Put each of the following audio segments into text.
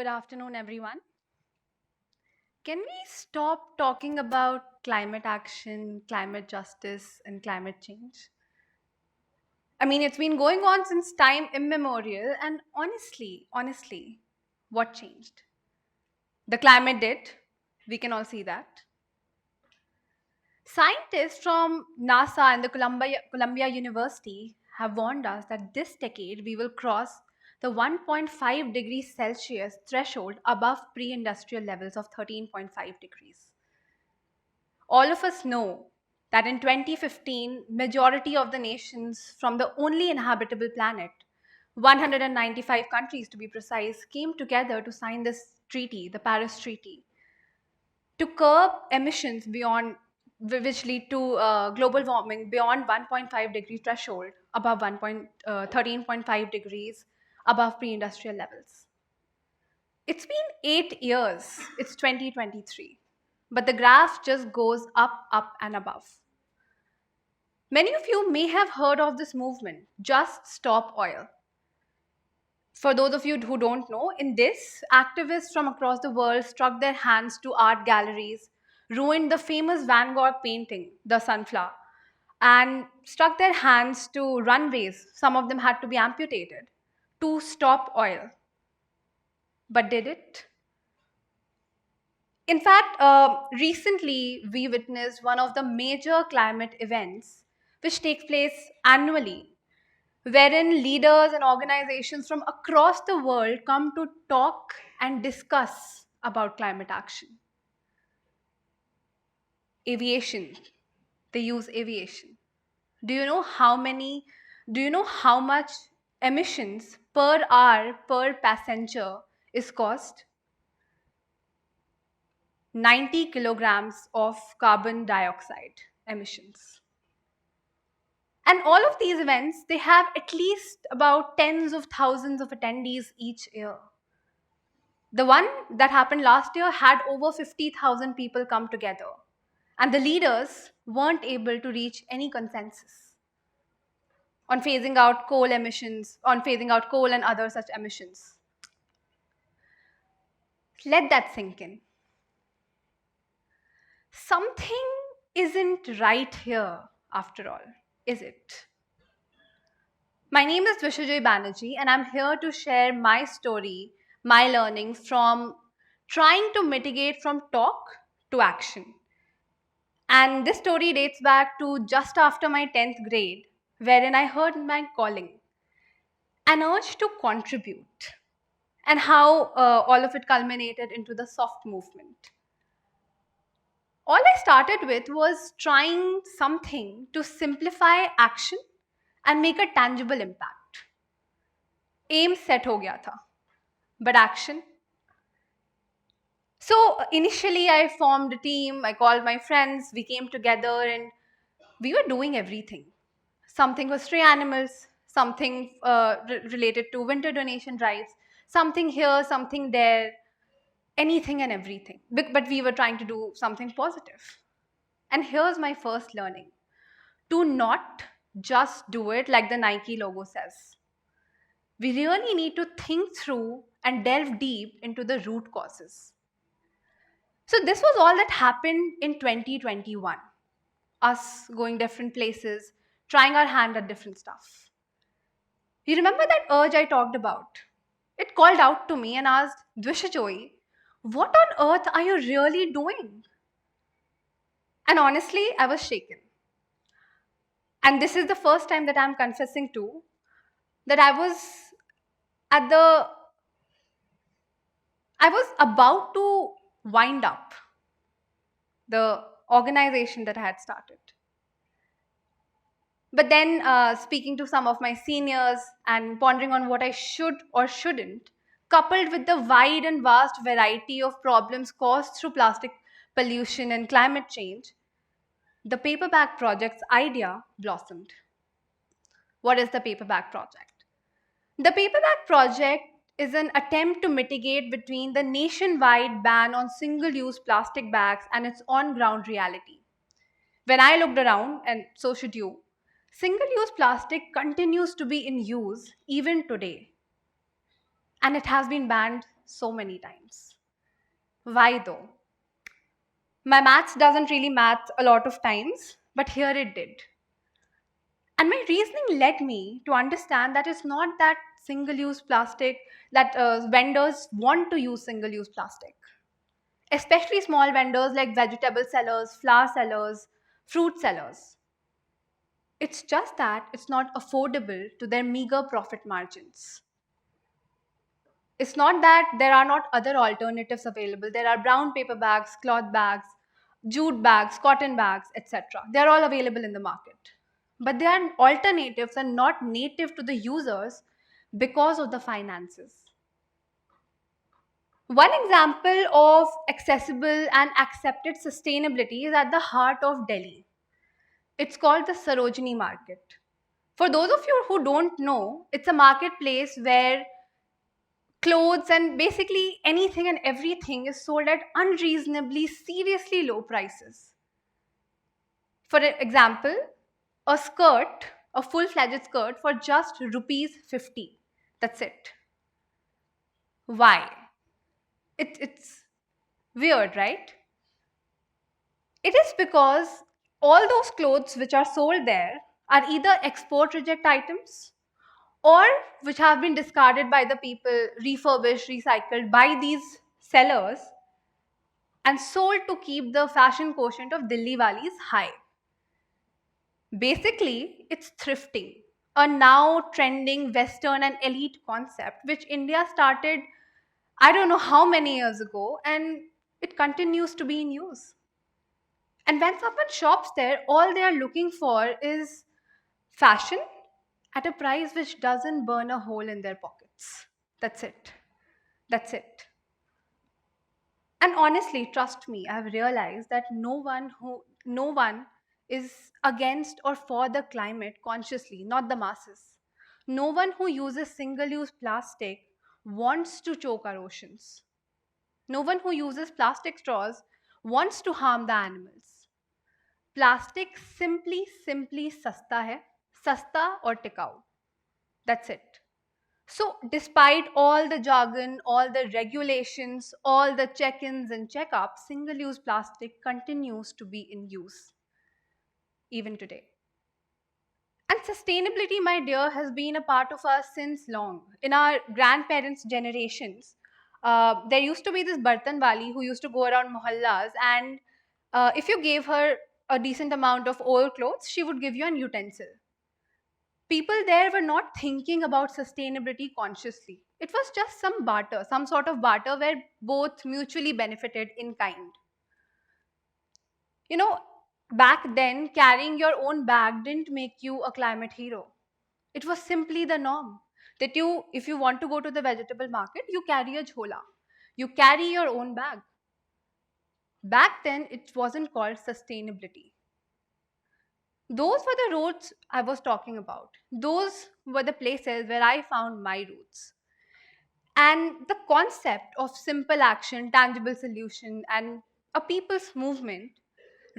Good afternoon, everyone. Can we stop talking about climate action, climate justice, and climate change? I mean, it's been going on since time immemorial, and honestly, what changed? The climate did. We can all see that. Scientists from NASA and the Columbia University have warned us that this decade we will cross the 1.5 degrees Celsius threshold above pre-industrial levels of 13.5 degrees. All of us know that in 2015, majority of the nations from the only inhabitable planet, 195 countries to be precise, came together to sign this treaty, the Paris Treaty, to curb emissions beyond which lead to global warming beyond 1.5 degree threshold above 13.5 degrees above pre-industrial levels. It's been 8 years. It's 2023. But the graph just goes up, up, and above. Many of you may have heard of this movement, Just Stop Oil. For those of you who don't know, in this, activists from across the world struck their hands to art galleries, ruined the famous Van Gogh painting, The Sunflower, and struck their hands to runways. Some of them had to be amputated to stop oil. But did it? In fact, recently we witnessed one of the major climate events which takes place annually, wherein leaders and organizations from across the world come to talk and discuss about climate action. Aviation, they use aviation. Do you know how much emissions per hour per passenger is cost? 90 kilograms of carbon dioxide emissions. And all of these events, they have at least about tens of thousands of attendees each year. The one that happened last year had over 50,000 people come together. And the leaders weren't able to reach any consensus on phasing out coal emissions, on phasing out coal and other such emissions. Let that sink in. Something isn't right here after all, is it? My name is Dwishojoyee Banerjee, and I'm here to share my story, my learnings from trying to mitigate from talk to action. And this story dates back to just after my 10th grade, wherein I heard my calling, an urge to contribute, and how all of it culminated into the soft movement. All I started with was trying something to simplify action and make a tangible impact. Aim set ho gaya tha, but action. So initially I formed a team, I called my friends, we came together and we were doing everything. Something was stray animals, something related to winter donation drives, something here, something there, anything and everything. But we were trying to do something positive. And here's my first learning. To not just do it like the Nike logo says. We really need to think through and delve deep into the root causes. So this was all that happened in 2021. Us going different places, trying our hand at different stuff. You remember that urge I talked about? It called out to me and asked, Dwishojoyee, what on earth are you really doing? And honestly, I was shaken. And this is the first time that I'm confessing to that I was about to wind up the organization that I had started. But then speaking to some of my seniors and pondering on what I should or shouldn't, coupled with the wide and vast variety of problems caused through plastic pollution and climate change, the Paperback Project's idea blossomed. What is the Paperback Project? The Paperback Project is an attempt to mitigate between the nationwide ban on single-use plastic bags and its on-ground reality. When I looked around, and so should you, single-use plastic continues to be in use even today. And it has been banned so many times. Why though? My maths doesn't really math a lot of times, but here it did. And my reasoning led me to understand that it's not that single use plastic, that vendors want to use single use plastic, especially small vendors like vegetable sellers, flower sellers, fruit sellers. It's just that it's not affordable to their meager profit margins. It's not that there are not other alternatives available. There are brown paper bags, cloth bags, jute bags, cotton bags, etc. They are all available in the market. But they are alternatives and not native to the users because of the finances. One example of accessible and accepted sustainability is at the heart of Delhi. It's called the Sarojini Market. For those of you who don't know, it's a marketplace where clothes and basically anything and everything is sold at unreasonably, seriously low prices. For example, a skirt, a full-fledged skirt for just rupees 50. That's it. Why? It's weird, right? It is because all those clothes which are sold there are either export reject items or which have been discarded by the people, refurbished, recycled by these sellers and sold to keep the fashion quotient of Delhi Walis high. Basically, it's thrifting, a now trending Western and elite concept which India started, I don't know how many years ago, and it continues to be in use. And when someone shops there, all they are looking for is fashion at a price which doesn't burn a hole in their pockets. That's it. That's it. And honestly, trust me, I've realized that no one is against or for the climate consciously, not the masses. No one who uses single-use plastic wants to choke our oceans. No one who uses plastic straws wants to harm the animals. Plastic simply सस्ता है, सस्ता और टिकाऊ. That's it. So, despite all the jargon, all the regulations, all the check ins and checkups, single use plastic continues to be in use even today. And sustainability, my dear, has been a part of us since long. In our grandparents' generations, there used to be this Bartan Wali who used to go around mohallas, and if you gave her a decent amount of old clothes, she would give you an utensil. People there were not thinking about sustainability consciously. It was just some barter, some sort of barter where both mutually benefited in kind. You know, back then, carrying your own bag didn't make you a climate hero. It was simply the norm that if you want to go to the vegetable market, you carry a jhola. You carry your own bag. Back then, it wasn't called sustainability. Those were the roads I was talking about. Those were the places where I found my roots. And the concept of simple action, tangible solution, and a people's movement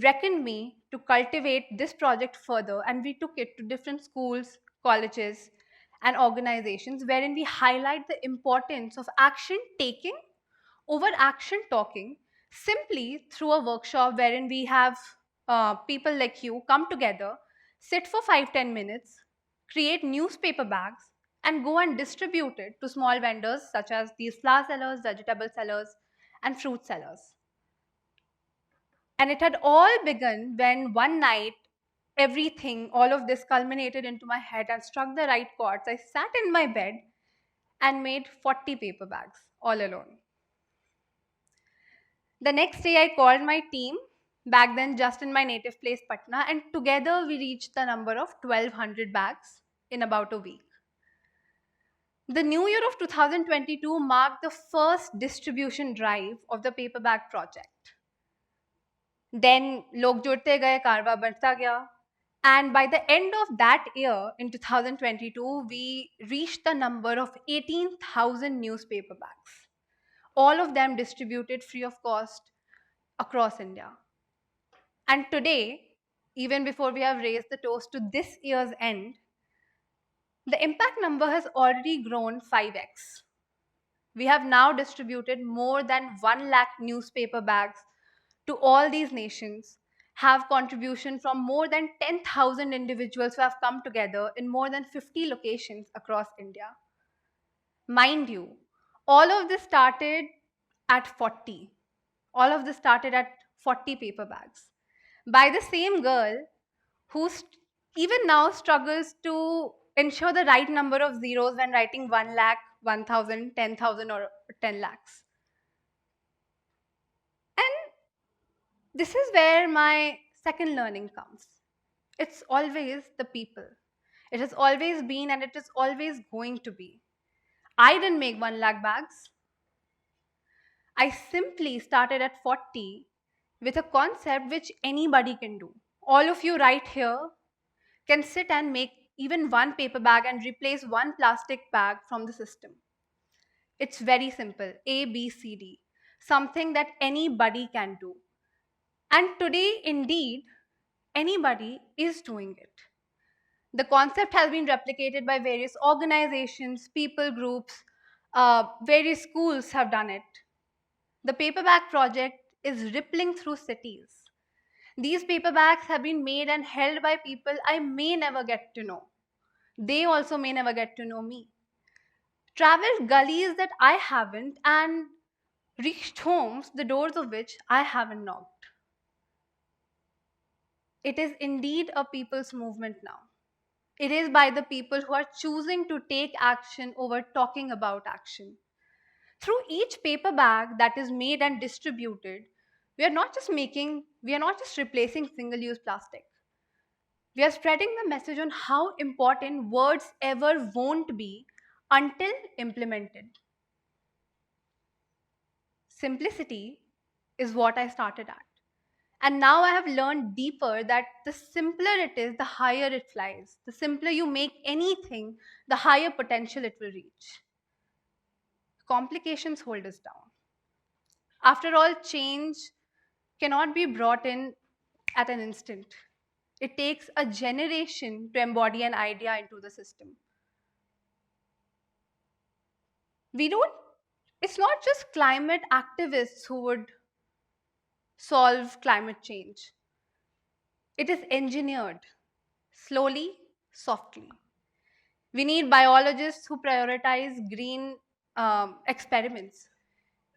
reckoned me to cultivate this project further, and we took it to different schools, colleges, and organizations wherein we highlight the importance of action taking over action talking simply through a workshop wherein we have people like you come together, sit for 5-10 minutes, create newspaper bags, and go and distribute it to small vendors such as these flower sellers, vegetable sellers, and fruit sellers. And it had all begun when one night all of this culminated into my head and struck the right chords. I sat in my bed and made 40 paper bags all alone. The next day, I called my team, back then just in my native place, Patna, and together we reached the number of 1,200 bags in about a week. The new year of 2022 marked the first distribution drive of the Paperback Project. Then, log judte gaye, karwa बढ़ता गया. And by the end of that year, in 2022, we reached the number of 18,000 newspaper bags. All of them distributed free of cost across India. And today, even before we have raised the toast to this year's end, the impact number has already grown 5x. We have now distributed more than 1 lakh newspaper bags to all these nations, have contribution from more than 10,000 individuals who have come together in more than 50 locations across India. Mind you, all of this started at 40. All of this started at 40 paper bags by the same girl who even now struggles to ensure the right number of zeros when writing 1 lakh, 1,000, 10,000, or 10 lakhs. And this is where my second learning comes. It's always the people. It has always been and it is always going to be. I didn't make 1 lakh bags. I simply started at 40 with a concept which anybody can do. All of you right here can sit and make even one paper bag and replace one plastic bag from the system. It's very simple, A, B, C, D, something that anybody can do. And today, indeed, anybody is doing it. The concept has been replicated by various organizations, people groups, various schools have done it. The Paperback Project is rippling through cities. These paperbacks have been made and held by people I may never get to know. They also may never get to know me. Traveled gullies that I haven't and reached homes, the doors of which I haven't knocked. It is indeed a people's movement now. It is by the people who are choosing to take action over talking about action. Through each paper bag that is made and distributed, we are not just replacing single-use plastic. We are spreading the message on how important words ever won't be until implemented. Simplicity is what I started at. And now I have learned deeper that the simpler it is, the higher it flies. The simpler you make anything, the higher potential it will reach. Complications hold us down. After all, change cannot be brought in at an instant. It takes a generation to embody an idea into the system. It's not just climate activists who would solve climate change. It is engineered slowly, softly. We need biologists who prioritize green experiments.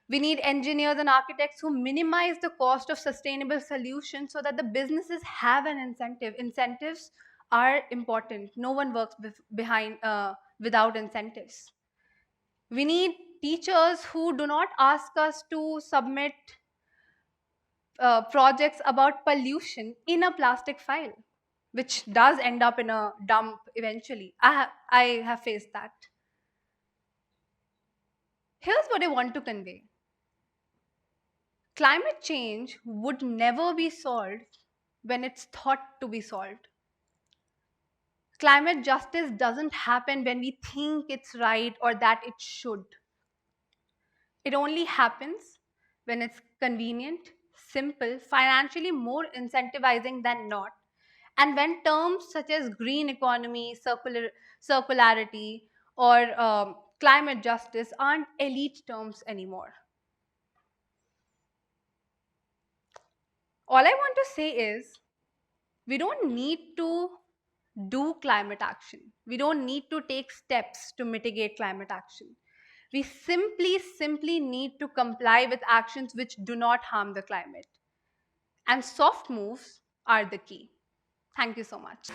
We need engineers and architects who minimize the cost of sustainable solutions so that the businesses have an incentive. Incentives are important. No one works without incentives. We need teachers who do not ask us to submit projects about pollution in a plastic file, which does end up in a dump eventually. I have faced that. Here's what I want to convey. Climate change would never be solved when it's thought to be solved. Climate justice doesn't happen when we think it's right or that it should. It only happens when it's convenient, simple, financially more incentivizing than not, and when terms such as green economy, circularity, or climate justice aren't elite terms anymore. All I want to say is we don't need to do climate action. We don't need to take steps to mitigate climate action. We simply need to comply with actions which do not harm the climate. And soft moves are the key. Thank you so much.